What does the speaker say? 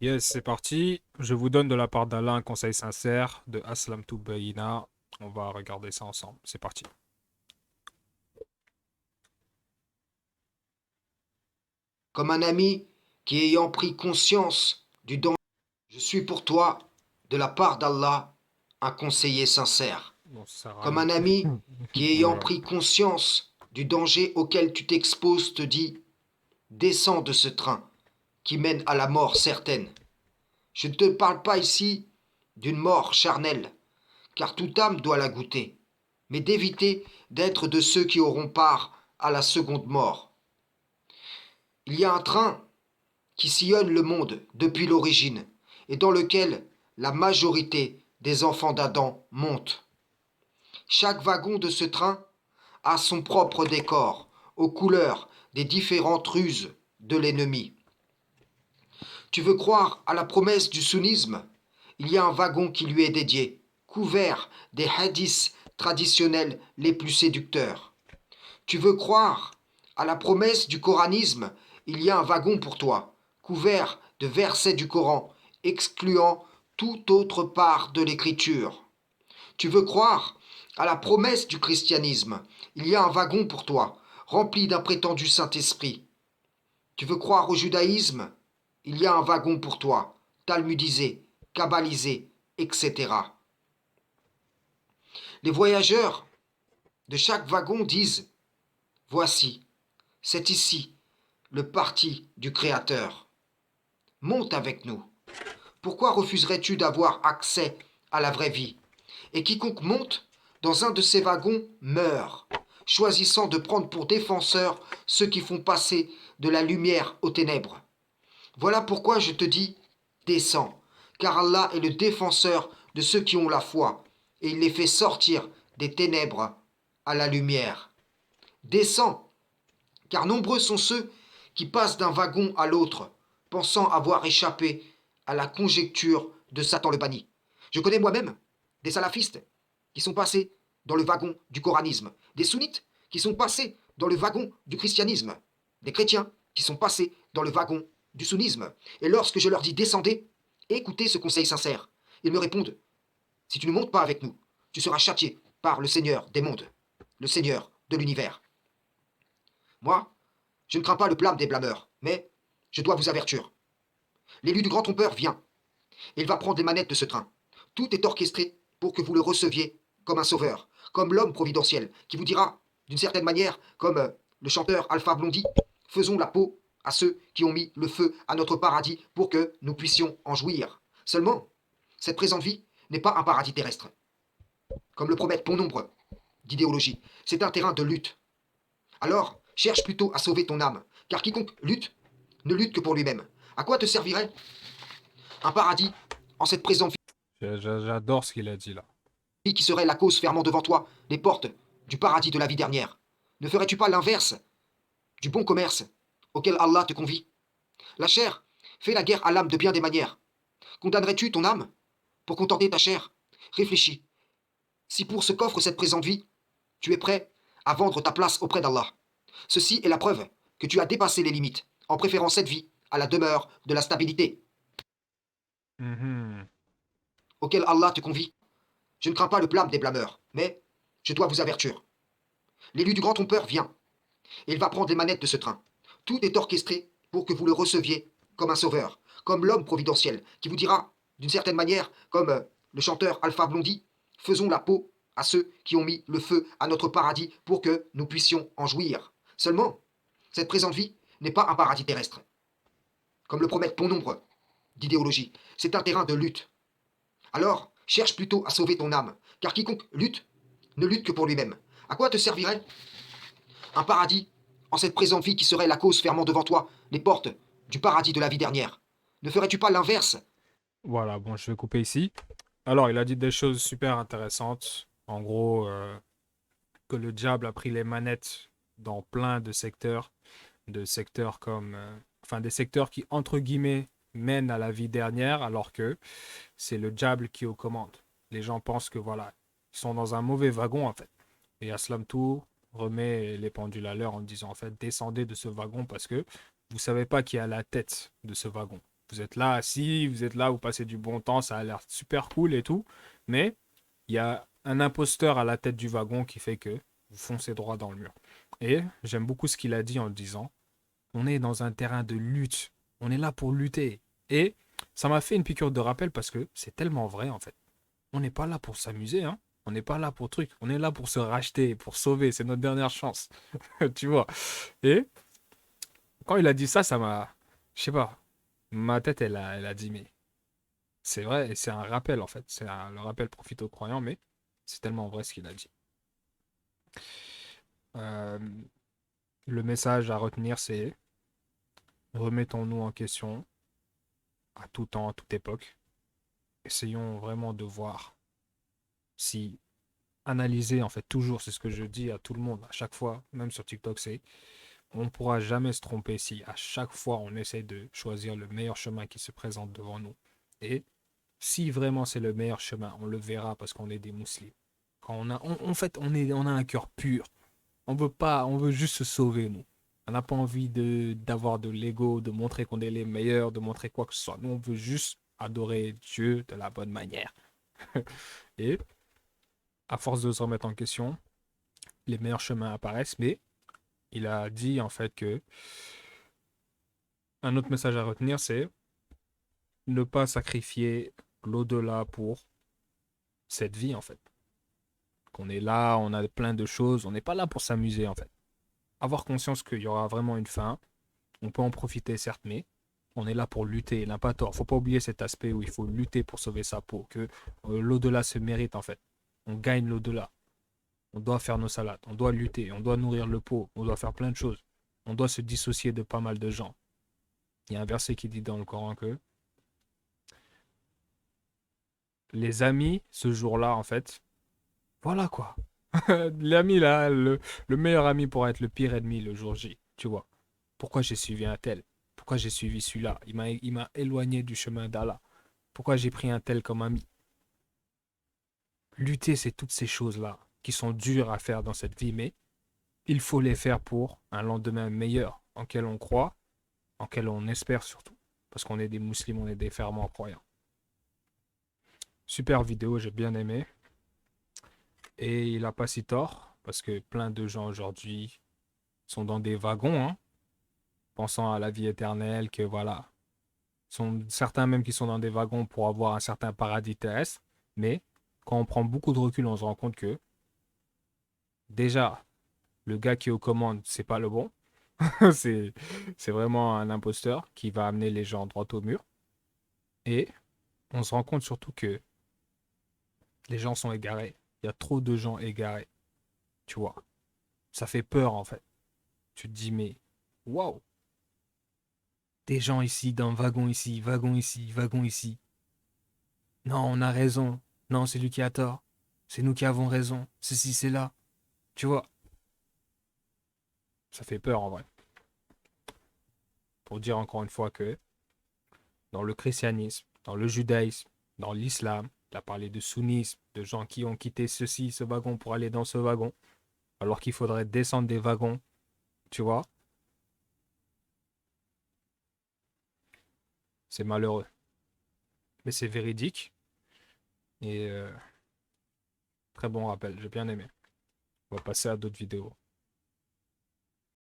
Yes, c'est parti. Je vous donne de la part d'Allah un conseil sincère de Aslam Bayina. On va regarder ça ensemble. C'est parti. Comme un ami qui ayant pris conscience du danger, je suis pour toi, de la part d'Allah, un conseiller sincère. Bon, ça sert à Comme rien. un ami qui ayant Voilà. pris conscience du danger auquel tu t'exposes te dit, descends de ce train qui mène à la mort certaine. Je ne te parle pas ici d'une mort charnelle, car toute âme doit la goûter, mais d'éviter d'être de ceux qui auront part à la seconde mort. Il y a un train qui sillonne le monde depuis l'origine et dans lequel la majorité des enfants d'Adam montent. Chaque wagon de ce train a son propre décor, aux couleurs des différentes ruses de l'ennemi. Tu veux croire à la promesse du sunnisme? Il y a un wagon qui lui est dédié, couvert des hadiths traditionnels les plus séducteurs. Tu veux croire à la promesse du coranisme? Il y a un wagon pour toi, couvert de versets du Coran, excluant toute autre part de l'écriture. Tu veux croire à la promesse du christianisme? Il y a un wagon pour toi, rempli d'un prétendu Saint-Esprit. Tu veux croire au judaïsme? Il y a un wagon pour toi, talmudisé, kabbalisé, etc. Les voyageurs de chaque wagon disent, voici, c'est ici, le parti du Créateur. Monte avec nous. Pourquoi refuserais-tu d'avoir accès à la vraie vie? Et quiconque monte dans un de ces wagons meurt, choisissant de prendre pour défenseurs ceux qui font passer de la lumière aux ténèbres. Voilà pourquoi je te dis, descends, car Allah est le défenseur de ceux qui ont la foi, et il les fait sortir des ténèbres à la lumière. Descends, car nombreux sont ceux qui passent d'un wagon à l'autre, pensant avoir échappé à la conjecture de Satan le banni. Je connais moi-même des salafistes qui sont passés dans le wagon du coranisme, des sunnites qui sont passés dans le wagon du christianisme, des chrétiens qui sont passés dans le wagon du sunnisme. Et lorsque je leur dis descendez, écoutez ce conseil sincère, ils me répondent, si tu ne montes pas avec nous, tu seras châtié par le Seigneur des mondes, le Seigneur de l'univers. Moi, je ne crains pas le blâme des blâmeurs, mais je dois vous avertir. L'élu du grand trompeur vient, et il va prendre les manettes de ce train. Tout est orchestré pour que vous le receviez comme un sauveur, comme l'homme providentiel, qui vous dira, d'une certaine manière, comme le chanteur Alpha Blondy, faisons la peau à ceux qui ont mis le feu à notre paradis pour que nous puissions en jouir. Seulement, cette présente vie n'est pas un paradis terrestre, comme le promettent bon nombre d'idéologies. C'est un terrain de lutte. Alors, cherche plutôt à sauver ton âme, car quiconque lutte ne lutte que pour lui-même. À quoi te servirait un paradis en cette présente J'adore ce qu'il a dit là. vie qui serait la cause fermant devant toi les portes du paradis de la vie dernière? Ne ferais-tu pas l'inverse du bon commerce auquel Allah te convie? La chair fait la guerre à l'âme de bien des manières. Condamnerais-tu ton âme pour contenter ta chair? Réfléchis. Si pour ce qu'offre cette présente vie, tu es prêt à vendre ta place auprès d'Allah, ceci est la preuve que tu as dépassé les limites en préférant cette vie à la demeure de la stabilité Mhm. auquel Allah te convie. Je ne crains pas le blâme des blâmeurs, mais je dois vous avertir. L'élu du grand trompeur vient, et il va prendre les manettes de ce train. Tout est orchestré pour que vous le receviez comme un sauveur, comme l'homme providentiel, qui vous dira, d'une certaine manière, comme le chanteur Alpha Blondy, faisons la peau à ceux qui ont mis le feu à notre paradis pour que nous puissions en jouir. Seulement, cette présente vie n'est pas un paradis terrestre, comme le promettent bon nombre d'idéologies. C'est un terrain de lutte. Alors, cherche plutôt à sauver ton âme, car quiconque lutte ne lutte que pour lui-même. À quoi te servirait un paradis en cette présente vie qui serait la cause fermant devant toi les portes du paradis de la vie dernière? Ne ferais-tu pas l'inverse? Voilà, bon, je vais couper ici. Alors, il a dit des choses super intéressantes. En gros, que le diable a pris les manettes dans plein de secteurs comme, enfin, des secteurs qui, entre guillemets, mènent à la vie dernière, alors que c'est le diable qui est aux commandes. Les gens pensent que, voilà, ils sont dans un mauvais wagon, en fait. Et Aslam Tour remet les pendules à l'heure en disant, en fait, descendez de ce wagon parce que vous savez pas qui est à la tête de ce wagon. Vous êtes là assis, vous êtes là, vous passez du bon temps, ça a l'air super cool et tout. Mais il y a un imposteur à la tête du wagon qui fait que vous foncez droit dans le mur. Et j'aime beaucoup ce qu'il a dit en disant, on est dans un terrain de lutte. On est là pour lutter. Et ça m'a fait une piqûre de rappel parce que c'est tellement vrai en fait. On n'est pas là pour s'amuser, hein. On n'est pas là pour truc. On est là pour se racheter, pour sauver. C'est notre dernière chance. Tu vois. Et quand il a dit ça, ça m'a. Je sais pas. Ma tête, elle a dit, mais c'est vrai. Et c'est un rappel en fait. Le rappel profite aux croyants, mais c'est tellement vrai ce qu'il a dit. Euh, le message à retenir, c'est remettons-nous en question à tout temps, à toute époque. Essayons vraiment de voir si analyser, en fait, toujours, c'est ce que je dis à tout le monde, à chaque fois, même sur TikTok, c'est on ne pourra jamais se tromper si à chaque fois on essaie de choisir le meilleur chemin qui se présente devant nous. Et si vraiment c'est le meilleur chemin, on le verra parce qu'on est des musulmans. Quand en fait, on a un cœur pur. On veut pas, on veut juste se sauver, nous. On n'a pas envie d'avoir de l'ego, de montrer qu'on est les meilleurs, de montrer quoi que ce soit. Nous, on veut juste adorer Dieu de la bonne manière. Et à force de se remettre en question, les meilleurs chemins apparaissent, mais il a dit en fait que un autre message à retenir, c'est ne pas sacrifier l'au-delà pour cette vie en fait. Qu'on est là, on a plein de choses, on n'est pas là pour s'amuser en fait. Avoir conscience qu'il y aura vraiment une fin, on peut en profiter certes, mais on est là pour lutter, il n'a pas tort. Faut pas oublier cet aspect où il faut lutter pour sauver sa peau, que l'au-delà se mérite en fait. On gagne l'au-delà. On doit faire nos salades, on doit lutter, on doit nourrir le pot, on doit faire plein de choses. On doit se dissocier de pas mal de gens. Il y a un verset qui dit dans le Coran que les amis, ce jour-là, en fait, voilà quoi. L'ami là, le meilleur ami pourra être le pire ennemi le jour J, tu vois. Pourquoi j'ai suivi un tel? Pourquoi j'ai suivi celui-là? Il m'a éloigné du chemin d'Allah. Pourquoi j'ai pris un tel comme ami? Lutter, c'est toutes ces choses-là qui sont dures à faire dans cette vie, mais il faut les faire pour un lendemain meilleur, en quel on croit, en quel on espère surtout. Parce qu'on est des musulmans, on est des fervents croyants. Super vidéo, j'ai bien aimé. Et il n'a pas si tort, parce que plein de gens aujourd'hui sont dans des wagons, hein, pensant à la vie éternelle, que voilà. Sont certains même qui sont dans des wagons pour avoir un certain paradis terrestre. Mais quand on prend beaucoup de recul, on se rend compte que déjà, le gars qui est aux commandes, c'est pas le bon. c'est, c'est vraiment un imposteur qui va amener les gens droit au mur. Et on se rend compte surtout que les gens sont égarés. Il y a trop de gens égarés, tu vois. Ça fait peur en fait. Tu te dis, mais waouh, des gens ici, d'un wagon ici, wagon ici, wagon ici. Non, on a raison. Non, c'est lui qui a tort. C'est nous qui avons raison. Ceci, c'est là. Tu vois, ça fait peur en vrai. Pour dire encore une fois que dans le christianisme, dans le judaïsme, dans l'islam, il a parlé de sunnisme, de gens qui ont quitté ceci, ce wagon pour aller dans ce wagon, alors qu'il faudrait descendre des wagons, tu vois, c'est malheureux. Mais c'est véridique et très bon rappel, j'ai bien aimé. On va passer à d'autres vidéos.